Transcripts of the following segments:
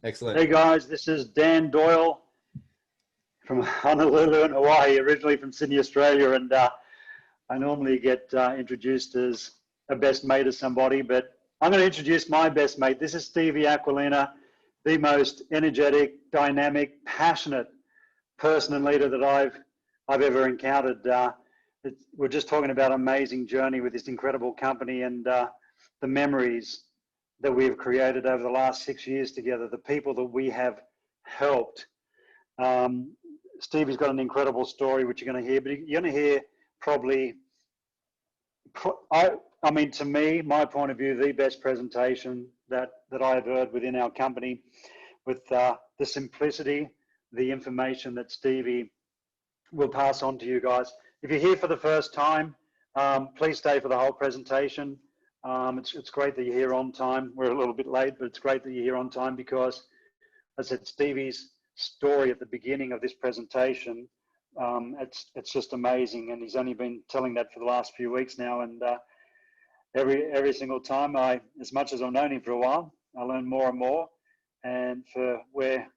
Excellent. Hey guys, this is Dan Doyle from Honolulu in Hawaii, originally from Sydney, Australia, and I normally get introduced as a best mate of somebody, but I'm going to introduce my best mate. This is Stevie Aquilina, the most energetic, dynamic, passionate person and leader that I've ever encountered. We're just talking about an amazing journey with this incredible company and the memories that we have created over the last 6 years together, the people that we have helped. Stevie's got an incredible story, which you're going to hear, but you're going to hear probably, I mean, to me, my point of view, the best presentation that I've heard within our company, with the simplicity, the information that Stevie will pass on to you guys. If you're here for the first time, please stay for the whole presentation. It's great that you're here on time. We're a little bit late, but it's great that you're here on time because, as I said, Stevie's story at the beginning of this presentation, it's just amazing, and he's only been telling that for the last few weeks now. And every single time, as much as I've known him for a while, I learn more and more. And for where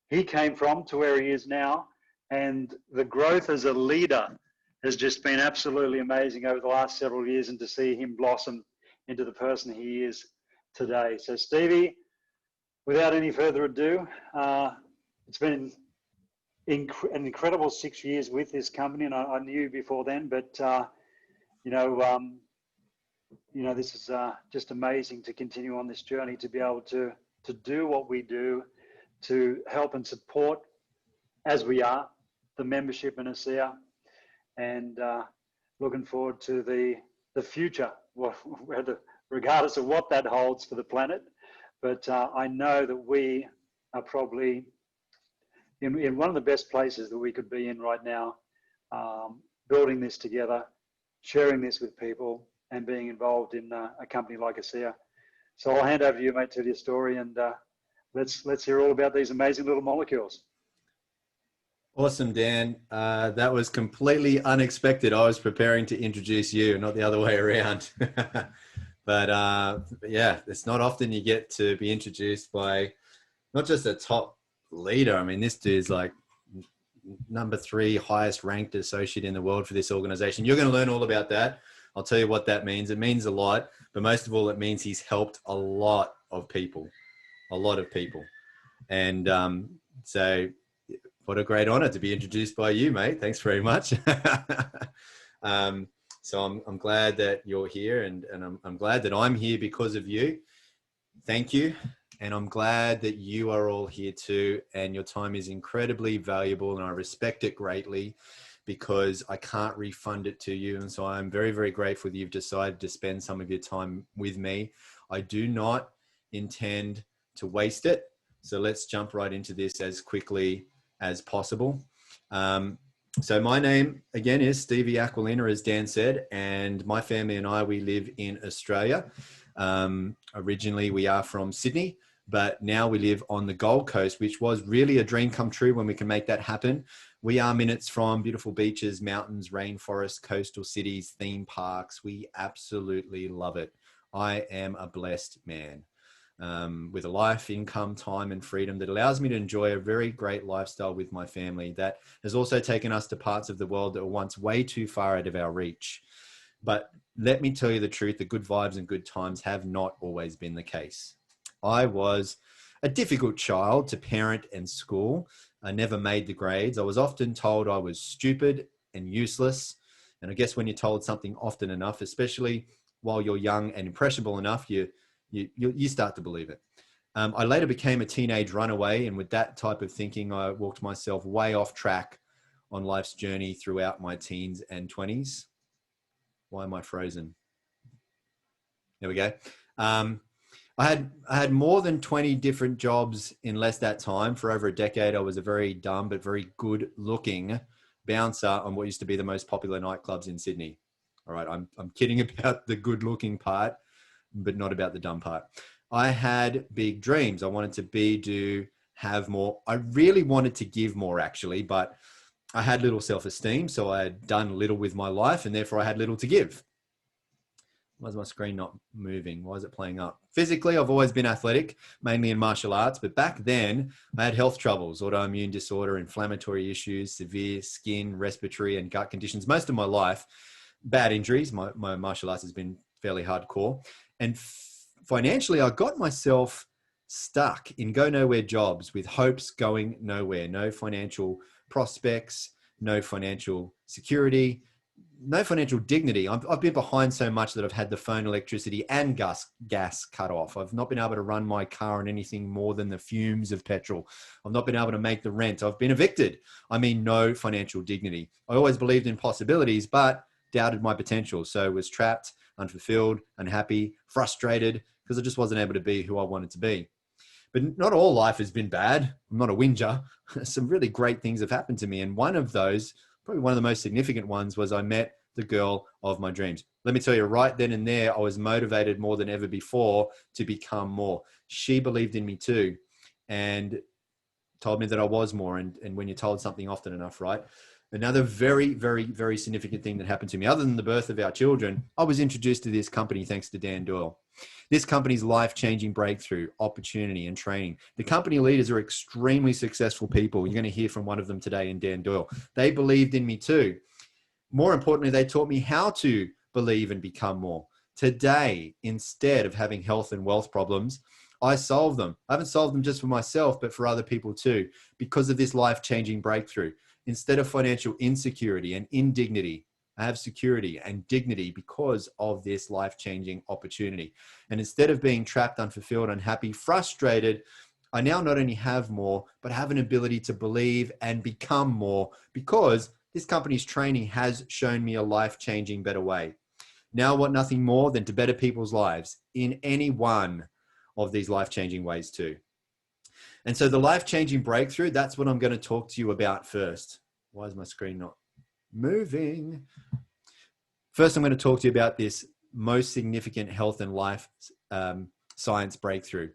he came from to where he is now, and the growth as a leader has just been absolutely amazing over the last several years, and to see him blossom into the person he is today. So Stevie, without any further ado, it's been an incredible 6 years with this company, and I knew before then, but this is just amazing to continue on this journey, to be able to do what we do, to help and support, as we are, the membership in ASEA, and looking forward to the future, regardless of what that holds for the planet. But I know that we are probably in one of the best places that we could be in right now, building this together, sharing this with people, and being involved in a company like ASEA. So I'll hand over to you, mate, to your story, and let's hear all about these amazing little molecules. Awesome, Dan. That was completely unexpected. I was preparing to introduce you, not the other way around. But yeah, it's not often you get to be introduced by not just a top leader. I mean, this dude's like number 3 highest ranked associate in the world for this organization. You're going to learn all about that. I'll tell you what that means. It means a lot, but most of all, it means he's helped a lot of people. And so what a great honor to be introduced by you, mate. Thanks very much. So I'm glad that you're here, and I'm glad that I'm here because of you. Thank you. And I'm glad that you are all here too. And your time is incredibly valuable, and I respect it greatly because I can't refund it to you. And so I'm very, very grateful that you've decided to spend some of your time with me. I do not intend to waste it. So let's jump right into this as quickly as possible. So my name, again, is Stevie Aquilina, as Dan said, and my family and I, we live in Australia. Originally, we are from Sydney, but now we live on the Gold Coast, which was really a dream come true when we can make that happen. We are minutes from beautiful beaches, mountains, rainforests, coastal cities, theme parks. We absolutely love it. I am a blessed man. With a life, income, time, and freedom that allows me to enjoy a very great lifestyle with my family that has also taken us to parts of the world that were once way too far out of our reach. But let me tell you the truth, the good vibes and good times have not always been the case. I was a difficult child to parent and school. I never made the grades. I was often told I was stupid and useless. And I guess when you're told something often enough, especially while you're young and impressionable enough, you start to believe it. I later became a teenage runaway, and with that type of thinking, I walked myself way off track on life's journey throughout my teens and 20s. Why am I frozen? There we go. I had more than 20 different jobs in less that time. For over a decade, I was a very dumb but very good looking bouncer on what used to be the most popular nightclubs in Sydney. All right, I'm kidding about the good looking part, but not about the dumb part. I had big dreams. I wanted to have more. I really wanted to give more, actually, but I had little self-esteem. So I had done little with my life, and therefore I had little to give. Why is my screen not moving? Why is it playing up? Physically, I've always been athletic, mainly in martial arts, but back then I had health troubles, autoimmune disorder, inflammatory issues, severe skin, respiratory, and gut conditions. Most of my life, bad injuries. My martial arts has been fairly hardcore. And financially, I got myself stuck in go nowhere jobs with hopes going nowhere. No financial prospects, no financial security, no financial dignity. I've been behind so much that I've had the phone, electricity, and gas cut off. I've not been able to run my car on anything more than the fumes of petrol. I've not been able to make the rent. I've been evicted. I mean, no financial dignity. I always believed in possibilities, but doubted my potential. So was trapped, unfulfilled, unhappy, frustrated, because I just wasn't able to be who I wanted to be. But not all life has been bad. I'm not a whinger. Some really great things have happened to me. And one of those, probably one of the most significant ones, was I met the girl of my dreams. Let me tell you, right then and there, I was motivated more than ever before to become more. She believed in me too, and told me that I was more. And when you're told something often enough, right? Another very, very, very significant thing that happened to me, other than the birth of our children, I was introduced to this company thanks to Dan Doyle. This company's life-changing breakthrough, opportunity, and training. The company leaders are extremely successful people. You're going to hear from one of them today in Dan Doyle. They believed in me too. More importantly, they taught me how to believe and become more. Today, instead of having health and wealth problems, I solve them. I haven't solved them just for myself, but for other people too, because of this life-changing breakthrough. Instead of financial insecurity and indignity, I have security and dignity because of this life-changing opportunity. And instead of being trapped, unfulfilled, unhappy, frustrated, I now not only have more, but have an ability to believe and become more because this company's training has shown me a life-changing better way. Now I want nothing more than to better people's lives in any one of these life-changing ways too. And so the life-changing breakthrough, that's what I'm going to talk to you about first. Why is my screen not moving? First, I'm going to talk to you about this most significant health and life science breakthrough,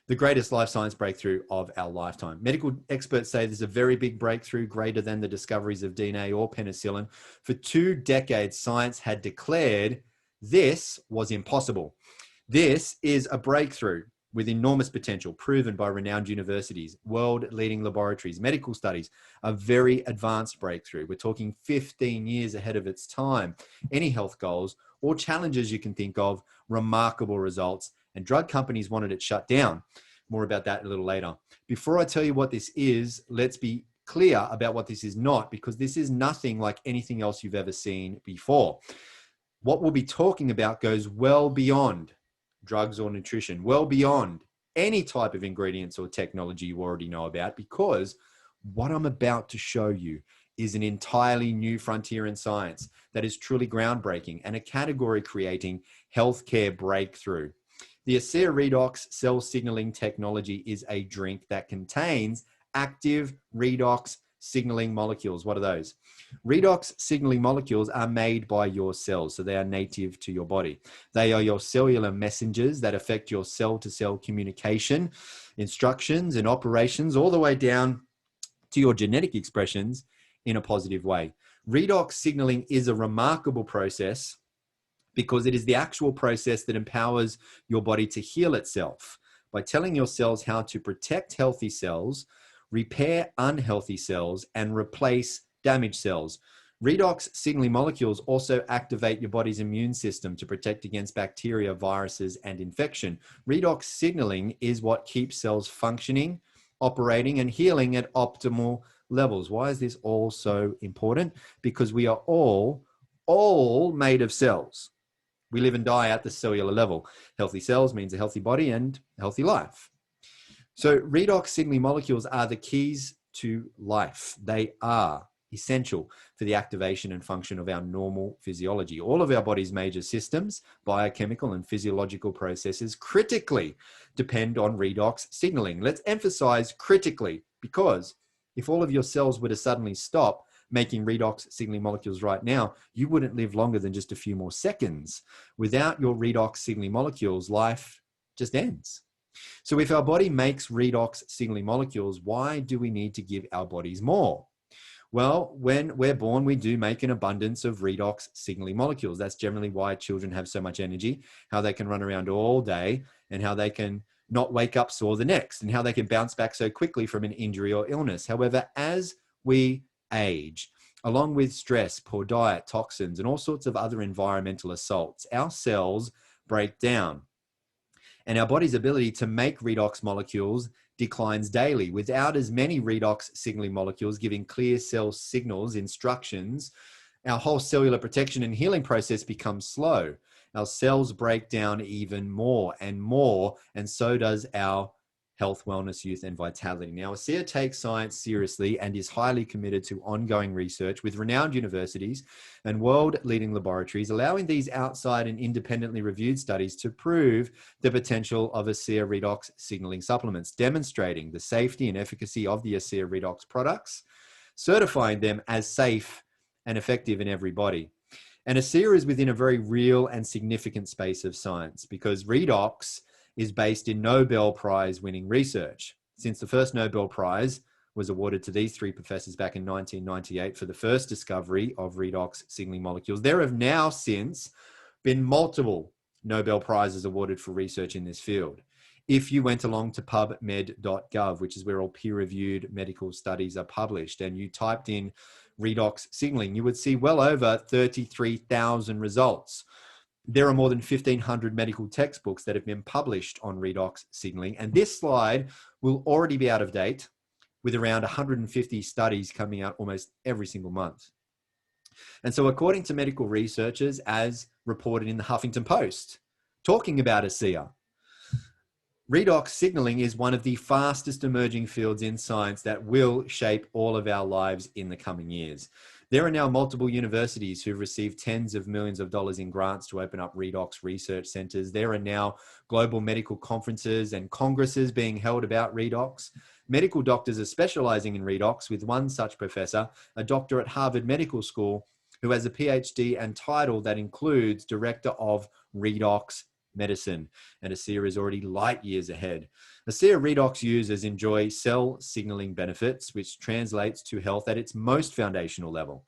the greatest life science breakthrough of our lifetime. Medical experts say there's a very big breakthrough, greater than the discoveries of DNA or penicillin. For 2 decades, science had declared this was impossible. This is a breakthrough with enormous potential, proven by renowned universities, world-leading laboratories, medical studies, a very advanced breakthrough. We're talking 15 years ahead of its time. Any health goals or challenges you can think of, remarkable results, and drug companies wanted it shut down. More about that a little later. Before I tell you what this is, let's be clear about what this is not, because this is nothing like anything else you've ever seen before. What we'll be talking about goes well beyond drugs or nutrition, well beyond any type of ingredients or technology you already know about, because what I'm about to show you is an entirely new frontier in science that is truly groundbreaking and a category creating healthcare breakthrough. The Discover Redox cell signaling technology is a drink that contains active redox signaling molecules. What are those? Redox signaling molecules are made by your cells, so they are native to your body. They are your cellular messengers that affect your cell-to-cell communication, instructions, and operations, all the way down to your genetic expressions in a positive way. Redox signaling is a remarkable process because it is the actual process that empowers your body to heal itself by telling your cells how to protect healthy cells, repair unhealthy cells, and replace damaged cells. Redox signaling molecules also activate your body's immune system to protect against bacteria, viruses, and infection. Redox signaling is what keeps cells functioning, operating, and healing at optimal levels. Why is this all so important? Because we are all made of cells. We live and die at the cellular level. Healthy cells means a healthy body and a healthy life. So redox signaling molecules are the keys to life. They are essential for the activation and function of our normal physiology. All of our body's major systems, biochemical and physiological processes, critically depend on redox signaling. Let's emphasize critically, because if all of your cells were to suddenly stop making redox signaling molecules right now, you wouldn't live longer than just a few more seconds. Without your redox signaling molecules, life just ends. So if our body makes redox signaling molecules, why do we need to give our bodies more? Well, when we're born, we do make an abundance of redox signaling molecules. That's generally why children have so much energy, how they can run around all day, and how they can not wake up sore the next, and how they can bounce back so quickly from an injury or illness. However, as we age, along with stress, poor diet, toxins, and all sorts of other environmental assaults, our cells break down. And our body's ability to make redox molecules declines daily. Without as many redox signaling molecules giving clear cell signals, instructions, our whole cellular protection and healing process becomes slow. Our cells break down even more, and so does our health, wellness, youth, and vitality. Now, ASEA takes science seriously and is highly committed to ongoing research with renowned universities and world-leading laboratories, allowing these outside and independently reviewed studies to prove the potential of ASEA redox signaling supplements, demonstrating the safety and efficacy of the ASEA redox products, certifying them as safe and effective in every body. And ASEA is within a very real and significant space of science because redox is based in Nobel Prize winning research. Since the first Nobel Prize was awarded to these three professors back in 1998 for the first discovery of redox signaling molecules, there have now since been multiple Nobel Prizes awarded for research in this field. If you went along to pubmed.gov, which is where all peer-reviewed medical studies are published, and you typed in redox signaling, you would see well over 33,000 results. There are more than 1,500 medical textbooks that have been published on redox signaling, and this slide will already be out of date with around 150 studies coming out almost every single month. And so according to medical researchers, as reported in the Huffington Post, talking about ASEA, redox signaling is one of the fastest emerging fields in science that will shape all of our lives in the coming years. There are now multiple universities who've received tens of millions of dollars in grants to open up redox research centers. There are now global medical conferences and congresses being held about redox. Medical doctors are specializing in redox, with one such professor, a doctor at Harvard Medical School, who has a PhD and title that includes Director of Redox Medicine, and ASEA is already light years ahead. ASEA redox users enjoy cell signaling benefits, which translates to health at its most foundational level.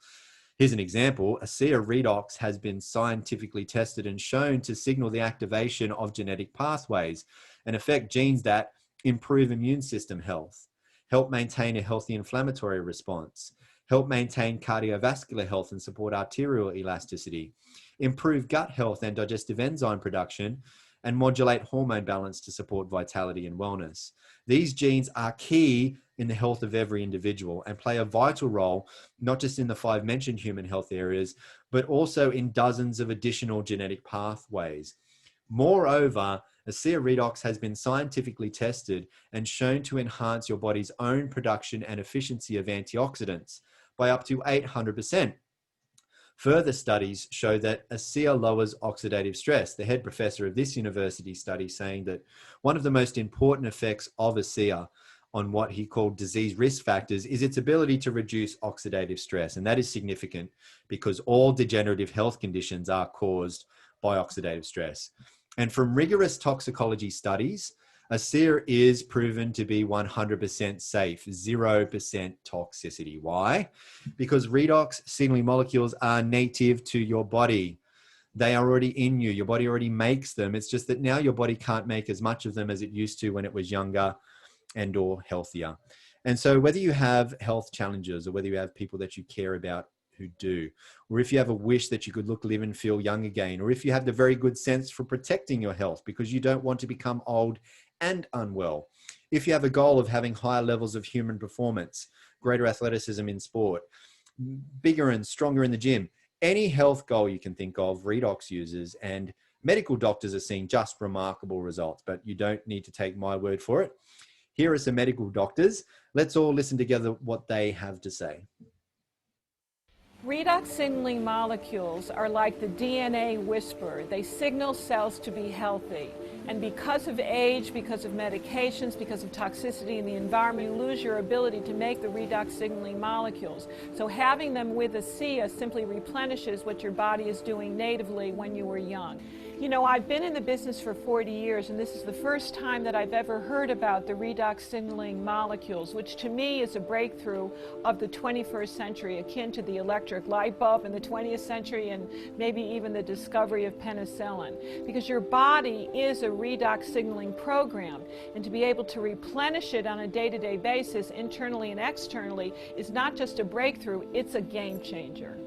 Here's an example. ASEA redox has been scientifically tested and shown to signal the activation of genetic pathways and affect genes that improve immune system health, help maintain a healthy inflammatory response, help maintain cardiovascular health and support arterial elasticity, improve gut health and digestive enzyme production, and modulate hormone balance to support vitality and wellness. These genes are key in the health of every individual and play a vital role, not just in the 5 mentioned human health areas, but also in dozens of additional genetic pathways. Moreover, ASEA redox has been scientifically tested and shown to enhance your body's own production and efficiency of antioxidants by up to 800%. Further studies show that ASEA lowers oxidative stress. The head professor of this university study saying that one of the most important effects of ASEA on what he called disease risk factors is its ability to reduce oxidative stress. And that is significant because all degenerative health conditions are caused by oxidative stress. And from rigorous toxicology studies, ASEA is proven to be 100% safe, 0% toxicity. Why? Because redox signaling molecules are native to your body. They are already in you. Your body already makes them. It's just that now your body can't make as much of them as it used to when it was younger and or healthier. And so whether you have health challenges or whether you have people that you care about who do, or if you have a wish that you could look, live and feel young again, or if you have the very good sense for protecting your health because you don't want to become old and unwell, if you have a goal of having higher levels of human performance, greater athleticism in sport, bigger and stronger in the gym, any health goal you can think of, redox users and medical doctors are seeing just remarkable results, but you don't need to take my word for it. Here are some medical doctors. Let's all listen together what they have to say. Redox signaling molecules are like the DNA whisperer. They signal cells to be healthy. And because of age, because of medications, because of toxicity in the environment, you lose your ability to make the redox signaling molecules. So having them with ASEA simply replenishes what your body is doing natively when you were young. You know, I've been in the business for 40 years, and this is the first time that I've ever heard about the redox signaling molecules, which to me is a breakthrough of the 21st century, akin to the electric light bulb in the 20th century and maybe even the discovery of penicillin. Because your body is a redox signaling program, and to be able to replenish it on a day-to-day basis, internally and externally, is not just a breakthrough, it's a game changer.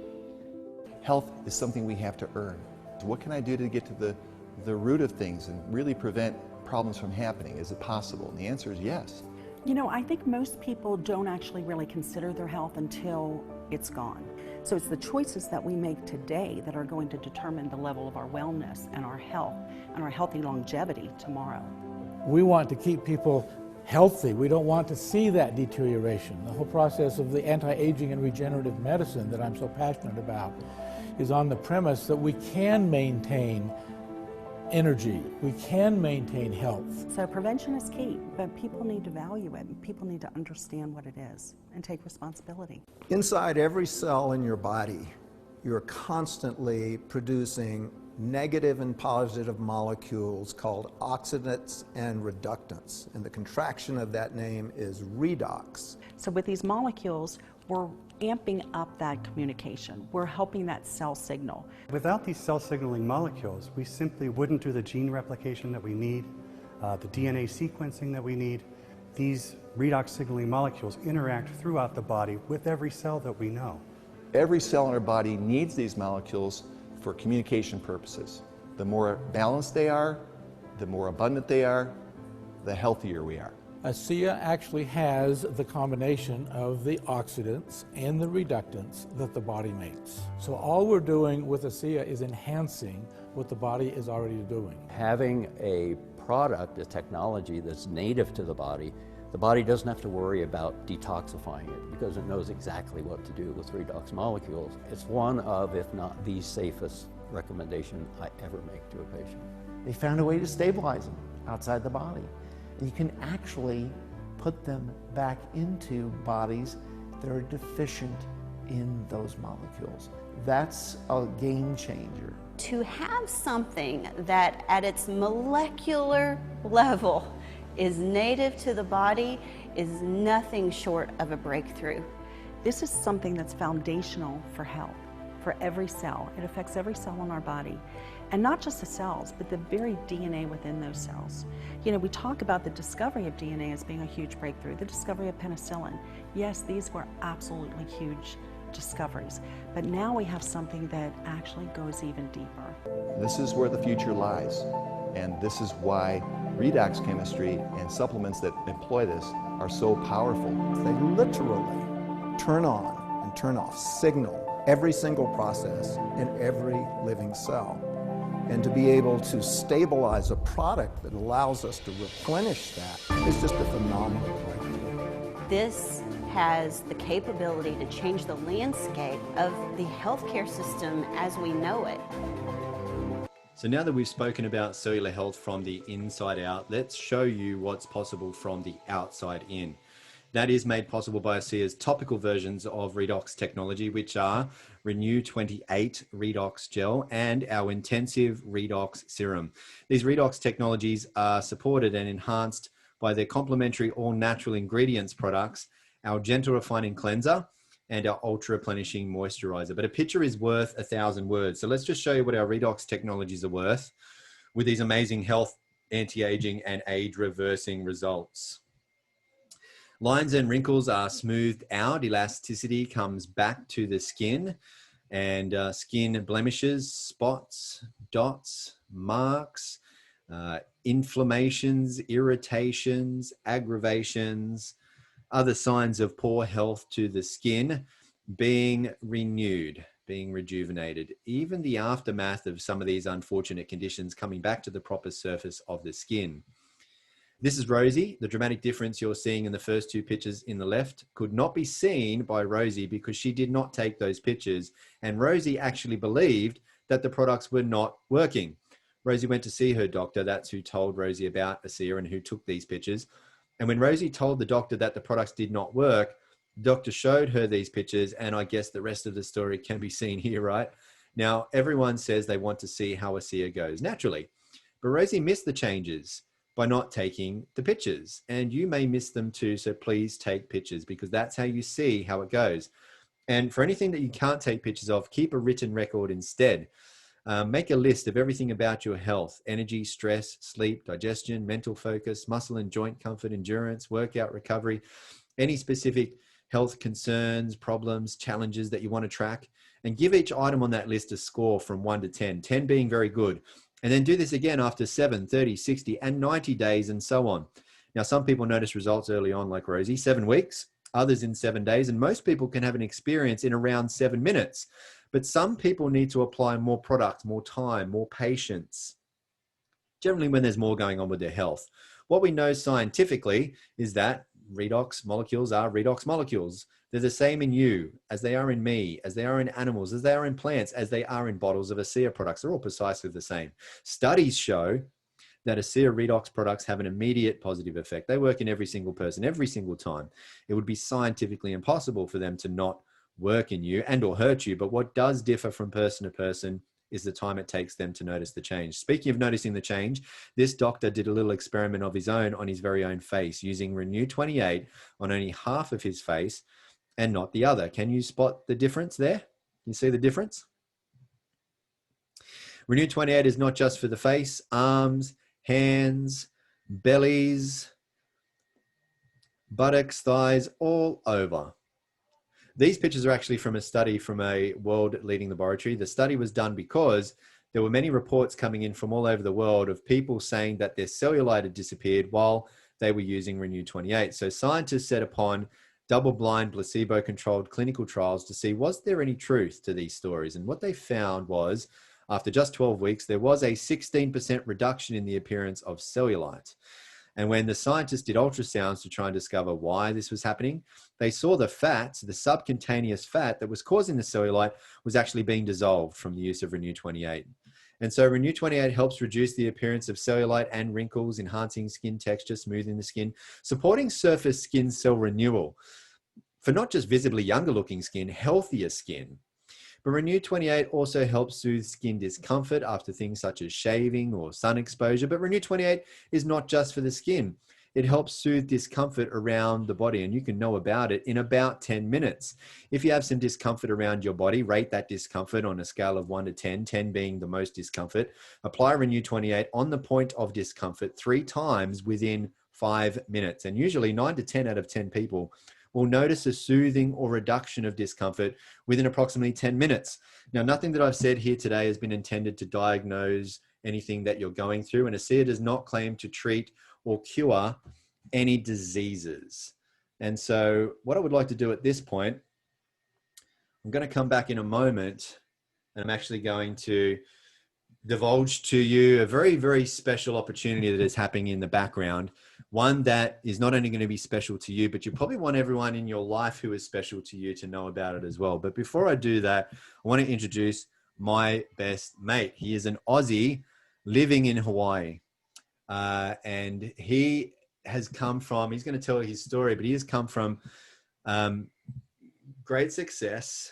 Health is something we have to earn. What can I do to get to the root of things and really prevent problems from happening? Is it possible? And the answer is yes. You know, I think most people don't actually really consider their health until it's gone. So it's the choices that we make today that are going to determine the level of our wellness and our health and our healthy longevity tomorrow. We want to keep people healthy. We don't want to see that deterioration. The whole process of the anti-aging and regenerative medicine that I'm so passionate about is on the premise that we can maintain energy, we can maintain health. So prevention is key, but people need to value it. People need to understand what it is and take responsibility. Inside every cell in your body, you're constantly producing negative and positive molecules called oxidants and reductants. And the contraction of that name is redox. So with these molecules, we're amping up that communication. We're helping that cell signal. Without these cell signaling molecules, we simply wouldn't do the gene replication that we need, the DNA sequencing that we need. These redox signaling molecules interact throughout the body with every cell that we know. Every cell in our body needs these molecules for communication purposes. The more balanced they are, the more abundant they are, the healthier we are. ASEA actually has the combination of the oxidants and the reductants that the body makes. So all we're doing with ASEA is enhancing what the body is already doing. Having a product, a technology that's native to the body doesn't have to worry about detoxifying it because it knows exactly what to do with redox molecules. It's one of, if not the safest recommendation I ever make to a patient. They found a way to stabilize them outside the body. And you can actually put them back into bodies that are deficient in those molecules. That's a game changer. To have something that at its molecular level is native to the body is nothing short of a breakthrough. This is something that's foundational for health, for every cell. It affects every cell in our body. And not just the cells, but the very DNA within those cells. You know, we talk about the discovery of DNA as being a huge breakthrough, the discovery of penicillin. Yes, these were absolutely huge discoveries, but now we have something that actually goes even deeper. This is where the future lies, and this is why redox chemistry and supplements that employ this are so powerful. They literally turn on and turn off, signal every single process in every living cell. And to be able to stabilize a product that allows us to replenish that is just a phenomenal breakthrough. This has the capability to change the landscape of the healthcare system as we know it. So now that we've spoken about cellular health from the inside out, let's show you what's possible from the outside in. That is made possible by ASEA's topical versions of Redox technology, which are Renew 28 Redox Gel and our Intensive Redox Serum. These Redox technologies are supported and enhanced by their complementary all-natural ingredients products, our Gentle Refining Cleanser, and our Ultra Replenishing Moisturizer. But a picture is worth 1,000 words. So let's just show you what our Redox technologies are worth with these amazing health, anti-aging, and age-reversing results. Lines and wrinkles are smoothed out. Elasticity comes back to the skin, and skin blemishes, spots, dots, marks, inflammations, irritations, aggravations, other signs of poor health to the skin being renewed, being rejuvenated. Even the aftermath of some of these unfortunate conditions coming back to the proper surface of the skin. This is Rosie. The dramatic difference you're seeing in the first two pictures in the left could not be seen by Rosie because she did not take those pictures. And Rosie actually believed that the products were not working. Rosie went to see her doctor. That's who told Rosie about ASEA and who took these pictures. And when Rosie told the doctor that the products did not work, the doctor showed her these pictures, and I guess the rest of the story can be seen here, right? Now, everyone says they want to see how ASEA goes naturally, but Rosie missed the changes by not taking the pictures, and you may miss them too. So please take pictures, because that's how you see how it goes. And for anything that you can't take pictures of, keep a written record instead. Make a list of everything about your health: energy, stress, sleep, digestion, mental focus, muscle and joint comfort, endurance, workout recovery, any specific health concerns, problems, challenges that you want to track, and give each item on that list a score from 1 to 10, 10 being very good. And then do this again after 7, 30, 60, and 90 days, and so on. Now, some people notice results early on, like Rosie, 7 weeks, others in 7 days, and most people can have an experience in around 7 minutes. But some people need to apply more product, more time, more patience, generally when there's more going on with their health. What we know scientifically is that redox molecules are redox molecules. They're the same in you as they are in me, as they are in animals, as they are in plants, as they are in bottles of ASEA products. They're all precisely the same. Studies show that ASEA redox products have an immediate positive effect. They work in every single person, every single time. It would be scientifically impossible for them to not work in you and or hurt you. But what does differ from person to person is the time it takes them to notice the change. Speaking of noticing the change, this doctor did a little experiment of his own on his very own face, using Renew 28 on only half of his face and not the other. Can you spot the difference there? You see the difference? Renew 28 is not just for the face, arms, hands, bellies, buttocks, thighs, all over. These pictures are actually from a study from a world-leading laboratory. The study was done because there were many reports coming in from all over the world of people saying that their cellulite had disappeared while they were using Renew 28. So scientists set upon double-blind, placebo-controlled clinical trials to see, was there any truth to these stories? And what they found was, after just 12 weeks, there was a 16% reduction in the appearance of cellulite. And when the scientists did ultrasounds to try and discover why this was happening, they saw the fat, the subcutaneous fat that was causing the cellulite, was actually being dissolved from the use of Renew 28. And so Renew 28 helps reduce the appearance of cellulite and wrinkles, enhancing skin texture, smoothing the skin, supporting surface skin cell renewal for not just visibly younger looking skin, healthier skin. But Renew 28 also helps soothe skin discomfort after things such as shaving or sun exposure. But Renew 28 is not just for the skin. It helps soothe discomfort around the body, and you can know about it in about 10 minutes. If you have some discomfort around your body, rate that discomfort on a scale of 1 to 10, 10 being the most discomfort. Apply Renew 28 on the point of discomfort 3 times within 5 minutes. And usually 9 to 10 out of 10 people will notice a soothing or reduction of discomfort within approximately 10 minutes. Now, nothing that I've said here today has been intended to diagnose anything that you're going through, and ASEA does not claim to treat or cure any diseases. And so what I would like to do at this point, I'm going to come back in a moment, and I'm actually going to divulge to you a very, very special opportunity that is happening in the background. One that is not only going to be special to you, but you probably want everyone in your life who is special to you to know about it as well. But before I do that, I want to introduce my best mate. He is an Aussie living in Hawaii. And he has come from, he's going to tell his story, but he has come from great success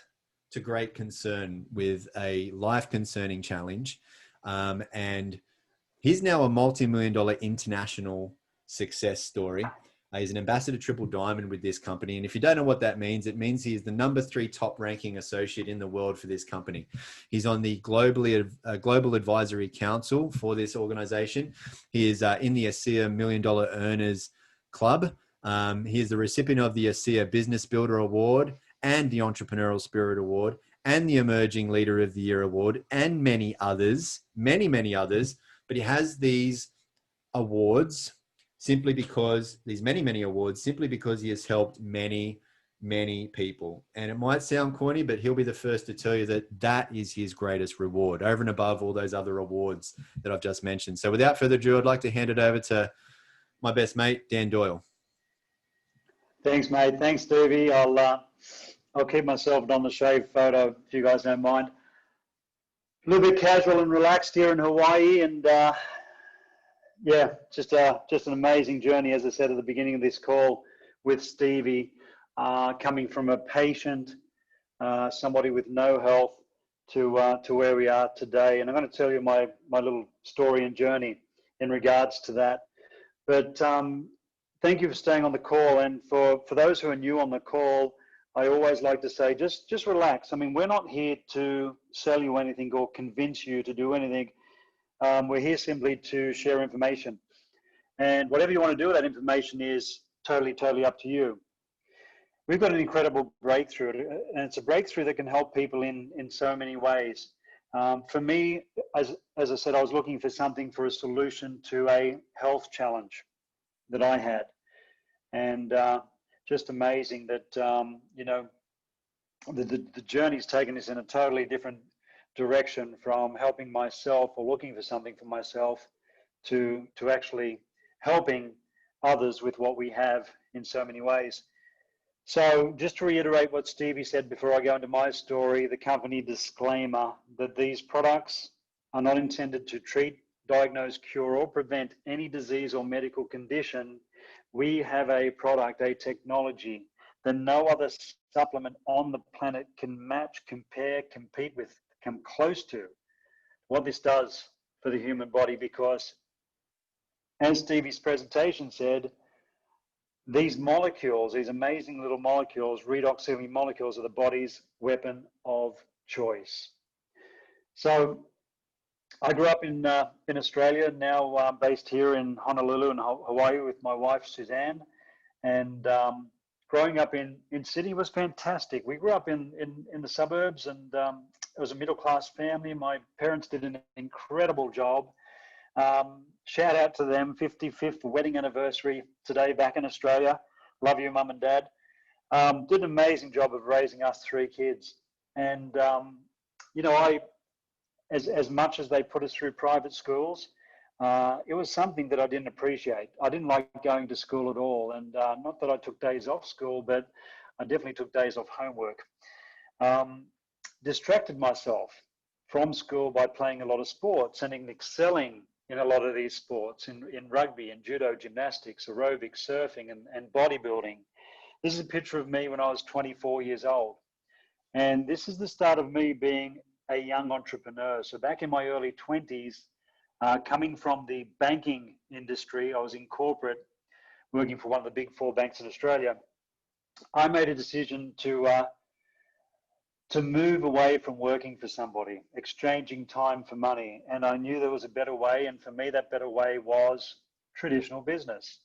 to great concern with a life-concerning challenge. And he's now a multi-million-dollar international success story. He's an ambassador triple diamond with this company. And if you don't know what that means, it means he is the #3 top ranking associate in the world for this company. He's on the Global Advisory Council for this organization. He is in the ASEA $1 Million Earners Club. He is the recipient of the ASEA Business Builder Award and the Entrepreneurial Spirit Award and the Emerging Leader of the Year Award and many others, many others. But he has these awards simply because, these many awards, simply because he has helped many people. And it might sound corny, but he'll be the first to tell you that that is his greatest reward, over and above all those other awards that I've just mentioned. So without further ado, I'd like to hand it over to my best mate, Dan Doyle. Thanks, mate. Thanks, Stevie. I'll keep myself on the shave photo if you guys don't mind. A little bit casual and relaxed here in Hawaii, and yeah, just an amazing journey, as I said at the beginning of this call, with Stevie, coming from a patient, somebody with no health, to where we are today. And I'm going to tell you my little story and journey in regards to that. But thank you for staying on the call. And for those who are new on the call, I always like to say, just relax. I mean, we're not here to sell you anything or convince you to do anything. We're here simply to share information. And whatever you want to do with that information is totally up to you. We've got an incredible breakthrough, and it's a breakthrough that can help people in so many ways. For me, as I said, I was looking for something for a solution to a health challenge that I had. And just amazing that, you know, the journey's taken us in a totally different direction from helping myself or looking for something for myself to actually helping others with what we have in so many ways. So just to reiterate what Stevie said before I go into my story, the company disclaimer that these products are not intended to treat, diagnose, cure, or prevent any disease or medical condition. We have a product, a technology that no other supplement on the planet can match, compare, compete with, come close to what this does for the human body, because as Stevie's presentation said, these molecules, these amazing little molecules, redox signaling molecules, are the body's weapon of choice. So I grew up in Australia, now based here in Honolulu in Hawaii with my wife, Suzanne. And growing up in Sydney was fantastic. We grew up in the suburbs, and it was a middle-class family. My parents did an incredible job. Shout out to them, 55th wedding anniversary today back in Australia. Love you, Mum and Dad. Did an amazing job of raising us 3 kids. And, you know, as much as they put us through private schools, it was something that I didn't appreciate. I didn't like going to school at all. And not that I took days off school, but I definitely took days off homework. Distracted myself from school by playing a lot of sports and excelling in a lot of these sports, in rugby and judo, gymnastics, aerobics, surfing, and bodybuilding. This is a picture of me when I was 24 years old. And this is the start of me being a young entrepreneur. So back in my early 20s, coming from the banking industry, I was in corporate, working for one of the big 4 banks in Australia. I made a decision to move away from working for somebody, exchanging time for money. And I knew there was a better way. And for me, that better way was traditional business.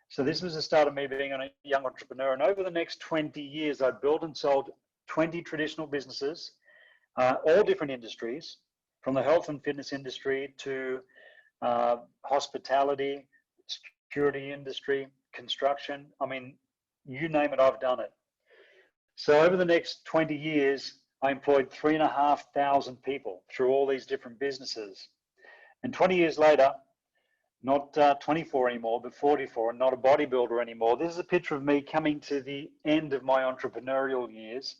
So this was the start of me being a young entrepreneur. And over the next 20 years, I built and sold 20 traditional businesses, all different industries, from the health and fitness industry to hospitality, security industry, construction. I mean, you name it, I've done it. So over the next 20 years, I employed 3,500 people through all these different businesses. And 20 years later, not 24 anymore, but 44, and not a bodybuilder anymore. This is a picture of me coming to the end of my entrepreneurial years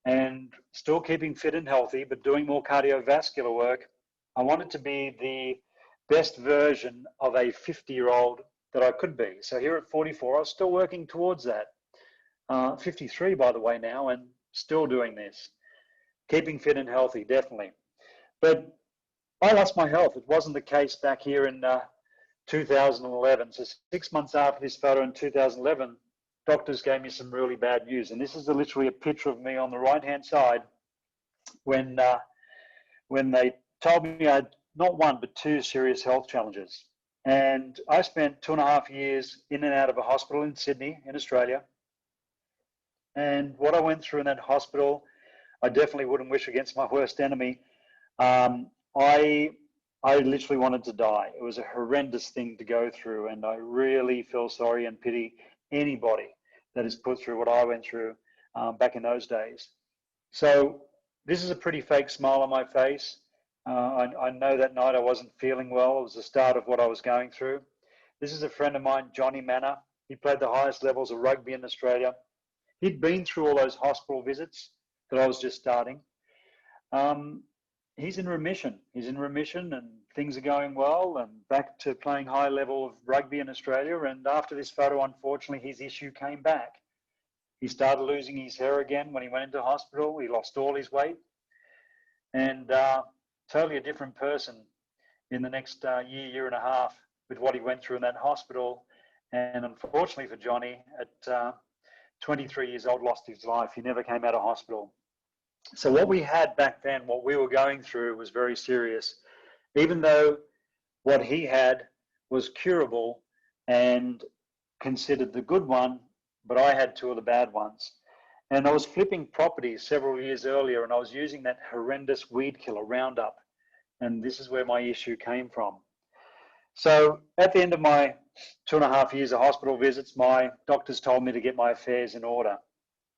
and still keeping fit and healthy, but doing more cardiovascular work. I wanted to be the best version of a 50-year-old that I could be. So here at 44, I was still working towards that. 53, by the way, now, and still doing this. Keeping fit and healthy, definitely. But I lost my health. It wasn't the case back here in 2011. So 6 months after this photo in 2011, doctors gave me some really bad news. And this is literally a picture of me on the right-hand side when they told me I had not 1, but 2 serious health challenges. And I spent 2.5 years in and out of a hospital in Sydney, in Australia. And what I went through in that hospital, I definitely wouldn't wish against my worst enemy. I literally wanted to die. It was a horrendous thing to go through, and I really feel sorry and pity anybody that is put through what I went through back in those days. So this is a pretty fake smile on my face. I know that night I wasn't feeling well. It was the start of what I was going through. This is a friend of mine, Johnny Manor. He played the highest levels of rugby in Australia. He'd been through all those hospital visits that I was just starting. He's in remission. He's in remission and things are going well and back to playing high level of rugby in Australia. And after this photo, unfortunately, his issue came back. He started losing his hair again when he went into hospital. He lost all his weight. and totally a different person in the next year and a half with what he went through in that hospital. And unfortunately for Johnny, at 23 years old, lost his life. He never came out of hospital. So what we had back then, what we were going through was very serious. Even though what he had was curable and considered the good one, but I had two of the bad ones. And I was flipping properties several years earlier, and I was using that horrendous weed killer, Roundup. And this is where my issue came from. So at the end of my 2.5 years of hospital visits, my doctors told me to get my affairs in order.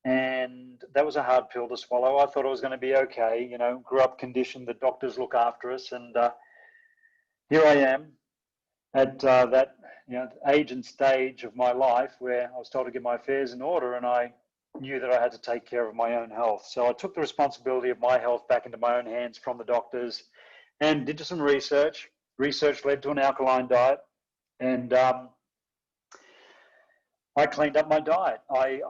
And that was a hard pill to swallow. I thought I was going to be okay, you know, grew up conditioned that doctors look after us. And here I am at that age and stage of my life where I was told to get my affairs in order, and I knew that I had to take care of my own health. So I took the responsibility of my health back into my own hands from the doctors and did some research. Research led to an alkaline diet, and I cleaned up my diet. I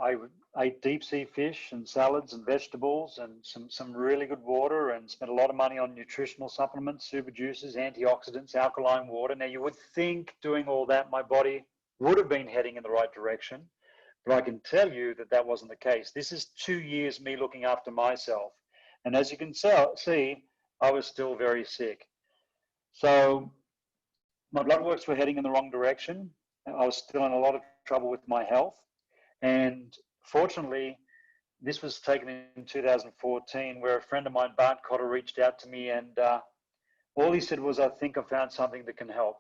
ate deep sea fish and salads and vegetables and some really good water, and spent a lot of money on nutritional supplements, super juices, antioxidants, alkaline water. Now, you would think doing all that, my body would have been heading in the right direction, but I can tell you that that wasn't the case. This is 2 years me looking after myself. And as you can see, I was still very sick. So my blood works were heading in the wrong direction. I was still in a lot of trouble with my health. And fortunately, this was taken in 2014, where a friend of mine, Bart Cotter, reached out to me, and all he said was, I think I found something that can help.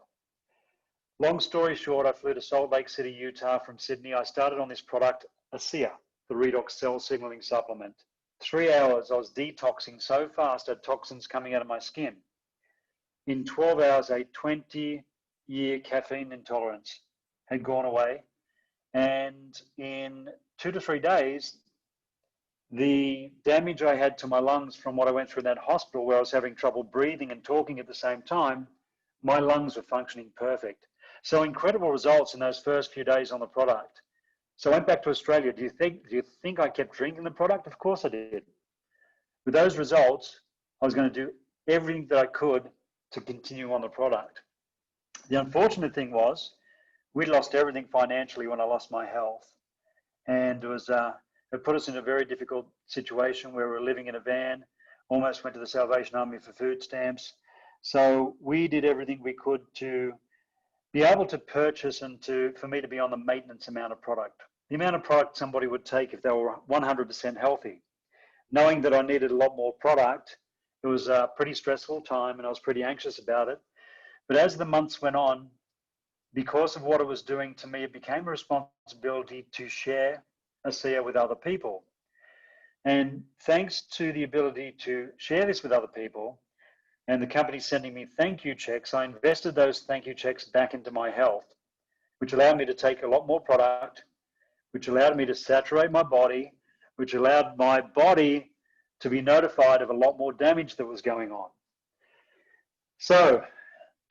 Long story short, I flew to Salt Lake City, Utah from Sydney. I started on this product, ASEA, the Redox cell signaling supplement. 3 hours, I was detoxing so fast, I had toxins coming out of my skin. In 12 hours, a 20-year caffeine intolerance had gone away. And in 2 to 3 days, the damage I had to my lungs from what I went through in that hospital, where I was having trouble breathing and talking at the same time, my lungs were functioning perfect. So incredible results in those first few days on the product. So I went back to Australia. Do you think I kept drinking the product? Of course I did. With those results, I was going to do everything that I could to continue on the product. The unfortunate thing was, we lost everything financially when I lost my health. And it put us in a very difficult situation where we were living in a van, almost went to the Salvation Army for food stamps. So we did everything we could to be able to purchase and for me to be on the maintenance amount of product. The amount of product somebody would take if they were 100% healthy. Knowing that I needed a lot more product, it was a pretty stressful time, and I was pretty anxious about it. But as the months went on, because of what it was doing to me, it became a responsibility to share ASEA with other people. And thanks to the ability to share this with other people, and the company sending me thank you checks, I invested those thank you checks back into my health, which allowed me to take a lot more product, which allowed me to saturate my body, which allowed my body to be notified of a lot more damage that was going on. So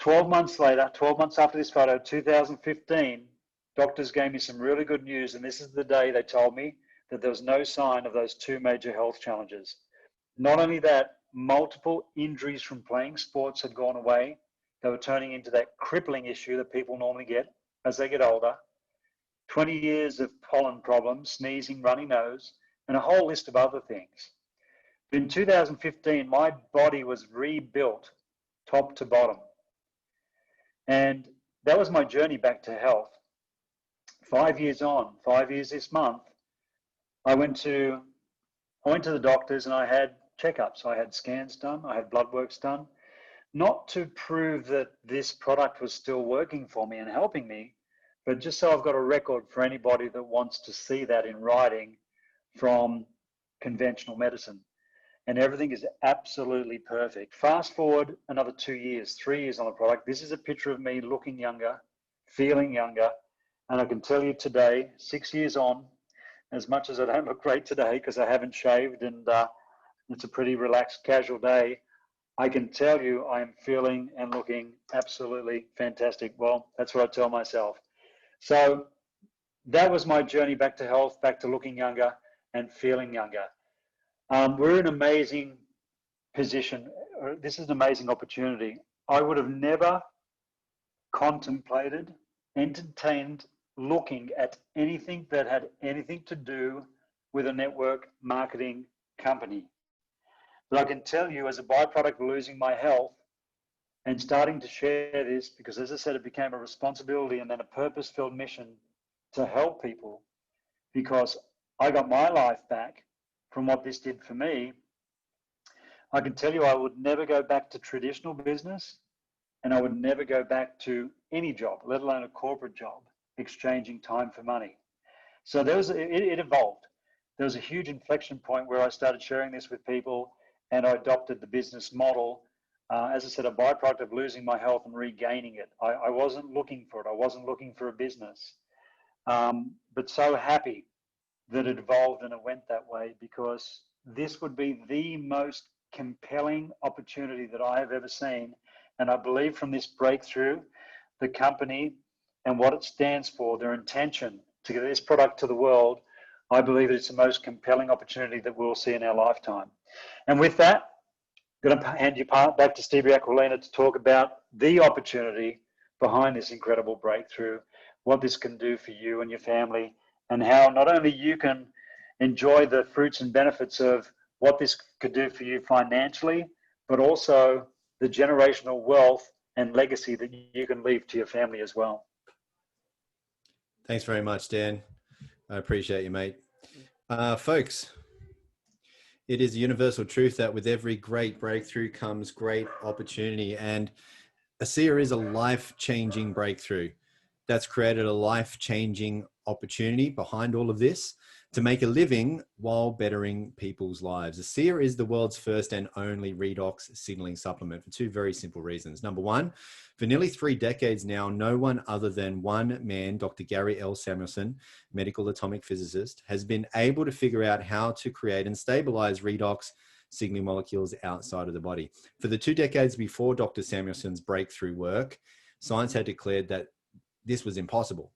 12 months later, 12 months after this photo, 2015, doctors gave me some really good news, and this is the day they told me that there was no sign of those 2 major health challenges. Not only that, multiple injuries from playing sports had gone away. They were turning into that crippling issue that people normally get as they get older. 20 years of pollen problems, sneezing, runny nose, and a whole list of other things. In 2015, my body was rebuilt top to bottom. And that was my journey back to health. 5 years on, 5 years this month, I went to the doctors and I had checkups. I had scans done, I had blood works done, not to prove that this product was still working for me and helping me, but just so I've got a record for anybody that wants to see that in writing from conventional medicine. And everything is absolutely perfect. Fast forward another 2 years, 3 years on the product. This is a picture of me looking younger, feeling younger. And I can tell you today, 6 years on, as much as I don't look great today because I haven't shaved and it's a pretty relaxed, casual day, I can tell you I am feeling and looking absolutely fantastic. Well, that's what I tell myself. So that was my journey back to health, back to looking younger and feeling younger. We're in an amazing position. This is an amazing opportunity. I would have never contemplated, entertained, looking at anything that had anything to do with a network marketing company. But I can tell you, as a byproduct of losing my health and starting to share this, because as I said, it became a responsibility and then a purpose-filled mission to help people, because I got my life back from what this did for me. I can tell you I would never go back to traditional business, and I would never go back to any job, let alone a corporate job, exchanging time for money. So it evolved. There was a huge inflection point where I started sharing this with people, and I adopted the business model. As I said, a byproduct of losing my health and regaining it. I wasn't looking for it. I wasn't looking for a business, but so happy that it evolved and it went that way, because this would be the most compelling opportunity that I have ever seen. And I believe from this breakthrough, the company and what it stands for, their intention to get this product to the world, I believe that it's the most compelling opportunity that we'll see in our lifetime. And with that, I'm going to hand you back to Stevie Aquilina to talk about the opportunity behind this incredible breakthrough, what this can do for you and your family, and how not only you can enjoy the fruits and benefits of what this could do for you financially, but also the generational wealth and legacy that you can leave to your family as well. Thanks very much, Dan. I appreciate you, mate. Folks, it is a universal truth that with every great breakthrough comes great opportunity. And ASEA is a life-changing breakthrough that's created a life-changing opportunity behind all of this to make a living while bettering people's lives. ASEA is the world's first and only redox signaling supplement for two very simple reasons. Number one, for nearly 3 decades now, no one other than one man, Dr. Gary L. Samuelson, medical atomic physicist, has been able to figure out how to create and stabilize redox signaling molecules outside of the body. For the 2 decades before Dr. Samuelson's breakthrough work, science had declared that this was impossible.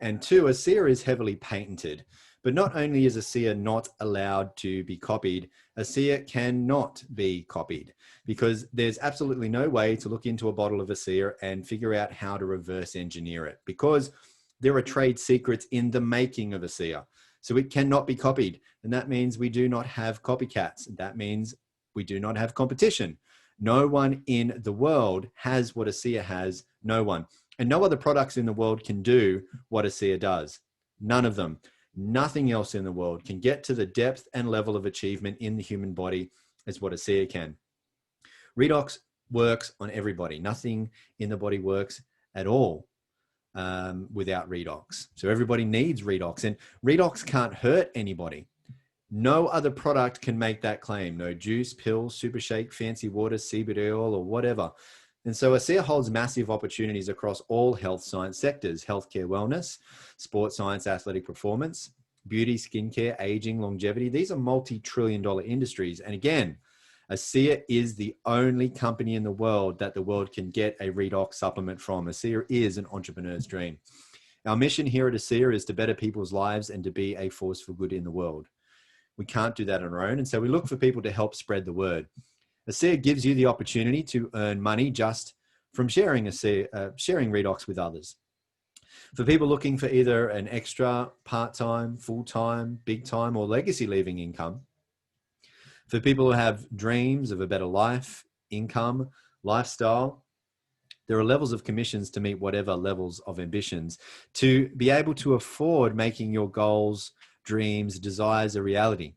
And two, ASEA is heavily patented. But not only is ASEA not allowed to be copied, ASEA cannot be copied, because there's absolutely no way to look into a bottle of ASEA and figure out how to reverse engineer it, because there are trade secrets in the making of ASEA. So it cannot be copied. And that means we do not have copycats. That means we do not have competition. No one in the world has what ASEA has. No one. And no other products in the world can do what ASEA does. None of them. Nothing else in the world can get to the depth and level of achievement in the human body as what ASEA can. Redox works on everybody. Nothing in the body works at all without redox. So everybody needs redox, and redox can't hurt anybody. No other product can make that claim. No juice, pill, super shake, fancy water, CBD oil, or whatever. And so ASEA holds massive opportunities across all health science sectors: healthcare, wellness, sports science, athletic performance, beauty, skincare, aging, longevity. These are multi-trillion-dollar industries. And again, ASEA is the only company in the world that the world can get a redox supplement from. ASEA is an entrepreneur's dream. Our mission here at ASEA is to better people's lives and to be a force for good in the world. We can't do that on our own. And so we look for people to help spread the word. ASEA gives you the opportunity to earn money just from sharing redox with others. For people looking for either an extra part-time, full-time, big-time, or legacy-leaving income, for people who have dreams of a better life, income, lifestyle, there are levels of commissions to meet whatever levels of ambitions to be able to afford making your goals, dreams, desires a reality.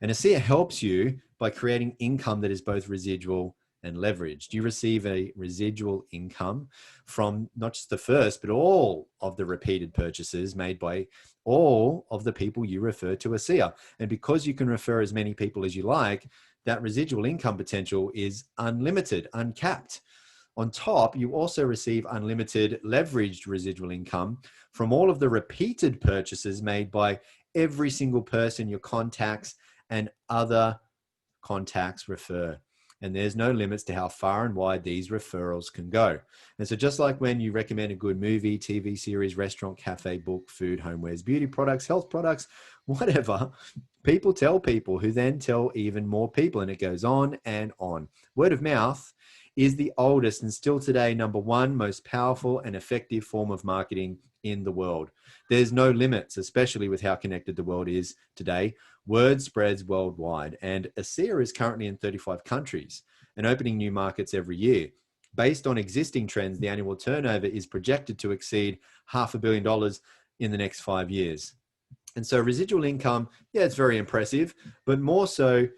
And ASEA helps you by creating income that is both residual and leveraged. You receive a residual income from not just the first, but all of the repeated purchases made by all of the people you refer to ASEA. And because you can refer as many people as you like, that residual income potential is unlimited, uncapped. On top, you also receive unlimited leveraged residual income from all of the repeated purchases made by every single person your contacts and other contacts refer. And there's no limits to how far and wide these referrals can go. And so just like when you recommend a good movie, TV series, restaurant, cafe, book, food, homewares, beauty products, health products, whatever, people tell people who then tell even more people, and it goes on and on. Word of mouth is the oldest and still today #1 most powerful and effective form of marketing in the world. There's no limits, especially with how connected the world is today. Word spreads worldwide, and ASEA is currently in 35 countries and opening new markets every year. Based on existing trends, the annual turnover is projected to exceed $500 million in the next 5 years. And so residual income, yeah, it's very impressive, but more so,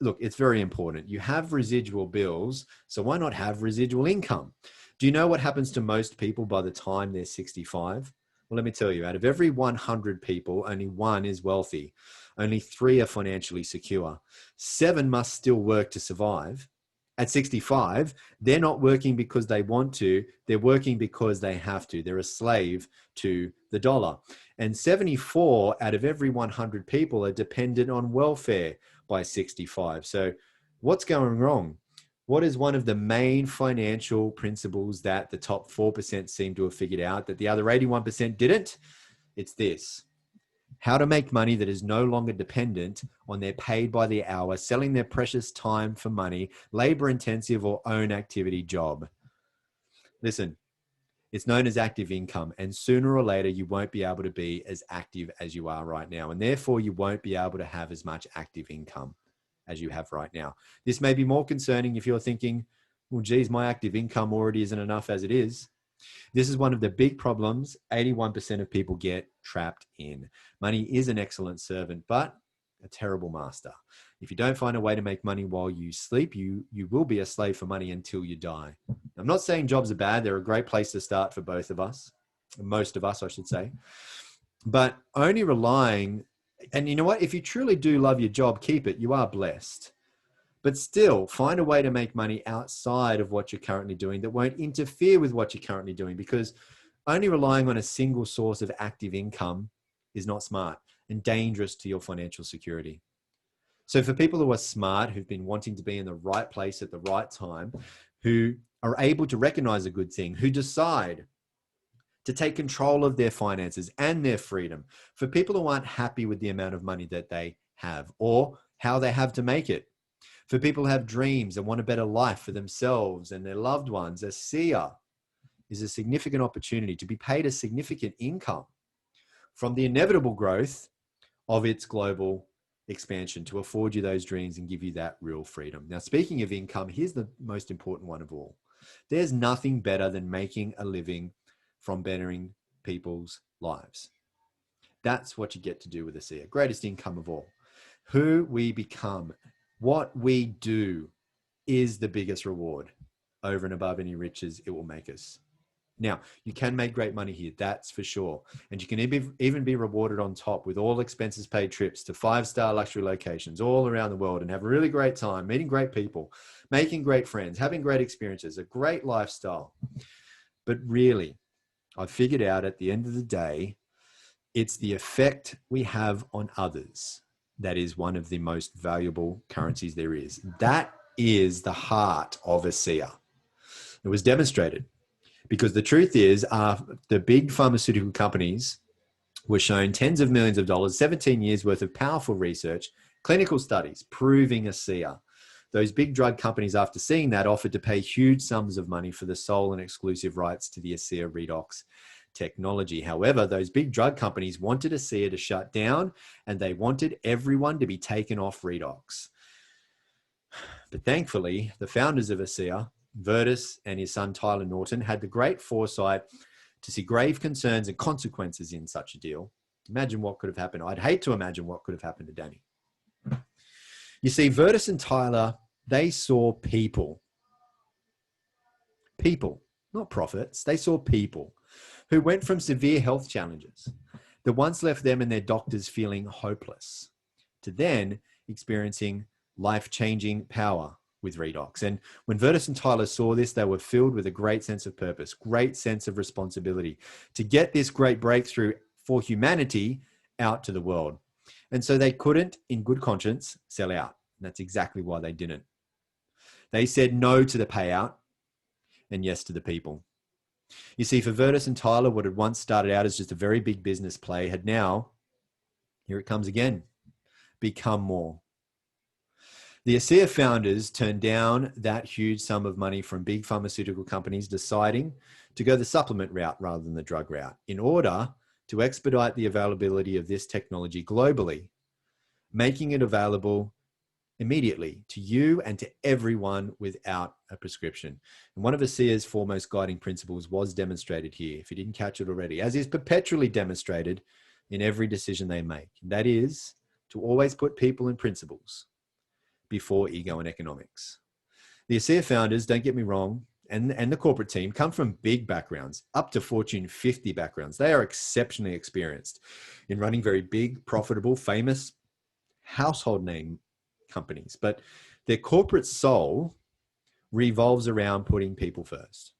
look, it's very important. You have residual bills, so why not have residual income? Do you know what happens to most people by the time they're 65? Well, let me tell you, out of every 100 people, only 1 is wealthy. Only 3 are financially secure. 7 must still work to survive. At 65, they're not working because they want to. They're working because they have to. They're a slave to the dollar. And 74 out of every 100 people are dependent on welfare by 65. So what's going wrong? What is one of the main financial principles that the top 4% seem to have figured out that the other 81% didn't? It's this: how to make money that is no longer dependent on their paid by the hour, selling their precious time for money, labor intensive or own activity job. Listen, it's known as active income, and sooner or later you won't be able to be as active as you are right now, and therefore you won't be able to have as much active income as you have right now. This may be more concerning if you're thinking, well, geez, my active income already isn't enough as it is. This is one of the big problems 81% of people get trapped in. Money is an excellent servant, but a terrible master. If you don't find a way to make money while you sleep, you will be a slave for money until you die. I'm not saying jobs are bad. They're a great place to start for both of us, most of us, I should say. But only relying, and you know what? If you truly do love your job, keep it. You are blessed. But still, find a way to make money outside of what you're currently doing that won't interfere with what you're currently doing, because only relying on a single source of active income is not smart and dangerous to your financial security. So for people who are smart, who've been wanting to be in the right place at the right time, who are able to recognize a good thing, who decide to take control of their finances and their freedom, for people who aren't happy with the amount of money that they have or how they have to make it, for people who have dreams and want a better life for themselves and their loved ones, ASEA is a significant opportunity to be paid a significant income from the inevitable growth of its global expansion to afford you those dreams and give you that real freedom. Now, speaking of income, here's the most important one of all. There's nothing better than making a living from bettering people's lives. That's what you get to do with ASEA. Greatest income of all. Who we become, what we do, is the biggest reward over and above any riches it will make us. Now, you can make great money here, that's for sure. And you can even be rewarded on top with all expenses paid trips to 5-star luxury locations all around the world and have a really great time, meeting great people, making great friends, having great experiences, a great lifestyle. But really, I've figured out at the end of the day, it's the effect we have on others that is one of the most valuable currencies there is. That is the heart of ASEA. It was demonstrated because the truth is, the big pharmaceutical companies were shown tens of millions of dollars, 17 years worth of powerful research, clinical studies proving ASEA. Those big drug companies, after seeing that, offered to pay huge sums of money for the sole and exclusive rights to the ASEA Redox technology. However, those big drug companies wanted ASEA to shut down, and they wanted everyone to be taken off Redox. But thankfully, the founders of ASEA, Virtus and his son Tyler Norton, had the great foresight to see grave concerns and consequences in such a deal. Imagine what could have happened. I'd hate to imagine what could have happened to Danny. You see, Virtus and Tyler, they saw people. People, not profits. They saw people who went from severe health challenges that once left them and their doctors feeling hopeless to then experiencing life-changing power with Redox. And when Virtus and Tyler saw this, they were filled with a great sense of purpose, great sense of responsibility to get this great breakthrough for humanity out to the world. And so they couldn't, in good conscience, sell out. And that's exactly why they didn't. They said no to the payout and yes to the people. You see, for Virtus and Tyler, what had once started out as just a very big business play had now, here it comes again, become more. The ASEA founders turned down that huge sum of money from big pharmaceutical companies, deciding to go the supplement route rather than the drug route in order to expedite the availability of this technology globally, making it available immediately to you and to everyone without a prescription. And one of ASEA's foremost guiding principles was demonstrated here, if you didn't catch it already, as is perpetually demonstrated in every decision they make. And that is to always put people and principles before ego and economics. The ASEA founders, don't get me wrong, and the corporate team come from big backgrounds, up to Fortune 50 backgrounds. They are exceptionally experienced in running very big, profitable, famous, household name companies. But their corporate soul revolves around putting people first,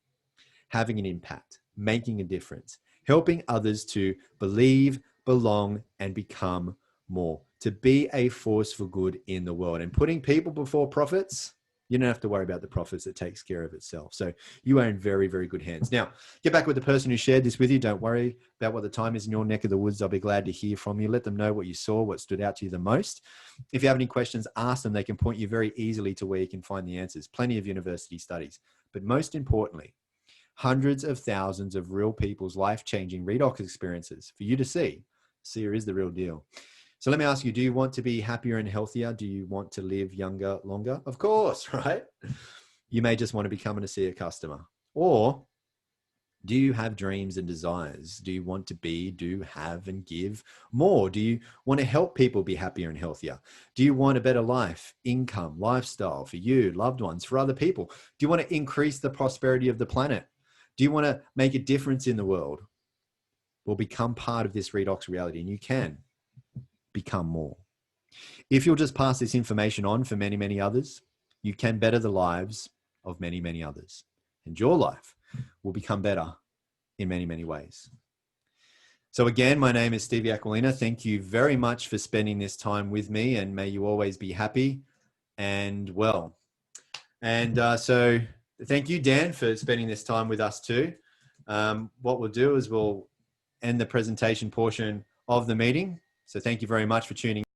having an impact, making a difference, helping others to believe, belong, and become more, to be a force for good in the world. And putting people before profits, you don't have to worry about the profits. It takes care of itself. So you are in very, very good hands. Now, get back with the person who shared this with you. Don't worry about what the time is in your neck of the woods. I'll be glad to hear from you. Let them know what you saw, what stood out to you the most. If you have any questions, ask them. They can point you very easily to where you can find the answers. Plenty of university studies. But most importantly, hundreds of thousands of real people's life-changing redox experiences for you to see. Here is the real deal. So let me ask you, do you want to be happier and healthier? Do you want to live younger, longer? Of course, right? You may just want to become an ASEA customer. Or do you have dreams and desires? Do you want to be, do, have, and give more? Do you want to help people be happier and healthier? Do you want a better life, income, lifestyle for you, loved ones, for other people? Do you want to increase the prosperity of the planet? Do you want to make a difference in the world? Well, become part of this redox reality, and you can become more. If you'll just pass this information on for many, many others, you can better the lives of many, many others. And your life will become better in many, many ways. So again, my name is Stevie Aquilina. Thank you very much for spending this time with me, and may you always be happy and well. And so thank you, Dan, for spending this time with us too. What we'll do is we'll end the presentation portion of the meeting. So thank you very much for tuning in.